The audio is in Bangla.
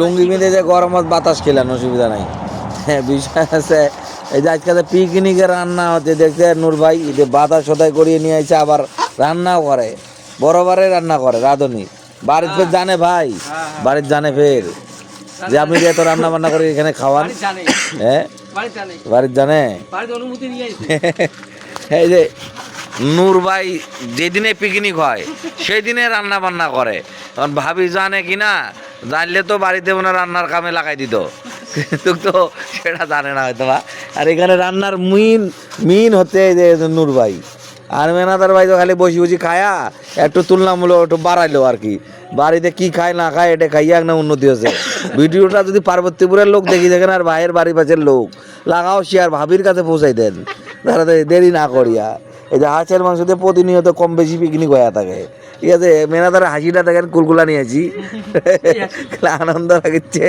লুঙ্গি বেঁধে যে গরমত বাতাস খেলেন অসুবিধা নাই। হ্যাঁ, বিষয় আছে এই যে আজকাল পিকনিকে রান্না হচ্ছে দেখতে নূর ভাই, যে বাতাস সদাই করিয়ে নিয়ে আসছে, আবার রান্নাও করে, বরাবরে রান্না করে রাঁধুনি। বাড়ির ফের জানে ভাই, বাড়ির জানে ফের যে আপনি যে এত রান্না বান্না করে এখানে খাওয়ান। হ্যাঁ, বাড়ির জানে। এই যে নূর ভাই যেদিনে পিকনিক হয় সেই দিনে রান্না বান্না করে, কারণ ভাবি জানে কিনা, জানলে তো বাড়িতে মনে রান্নার কামে লাগাই দিত, কিন্তু তো সেটা জানে না হয়তো বা। আর এখানে রান্নার মিন হচ্ছে এই যে নূর ভাই। আর মেনাদার ভাই তো খালি বসি বসি খায়া একটু তুলনামূলক একটু বাড়াইলো আর কি, বাড়িতে কি খায় না খায় এটা খাইয়া একটা উন্নতি হচ্ছে। ভিডিওটা যদি পার্বতীপুরের লোক দেখি দেখেন আর ভাইয়ের বাড়ি পাশের লোক লাগাও শেয়ার ভাবির কাছে পৌঁছাই দেন, তারা দেরি না করিয়া। এই যে হাঁসের মাংস দিয়ে প্রতিনিয়ত কম বেশি পিকনিক হয়ে থাকে, ঠিক আছে। মেনাদারের হাসিটা দেখেন, কুলকুলা নিয়েছি, আনন্দ লাগছে।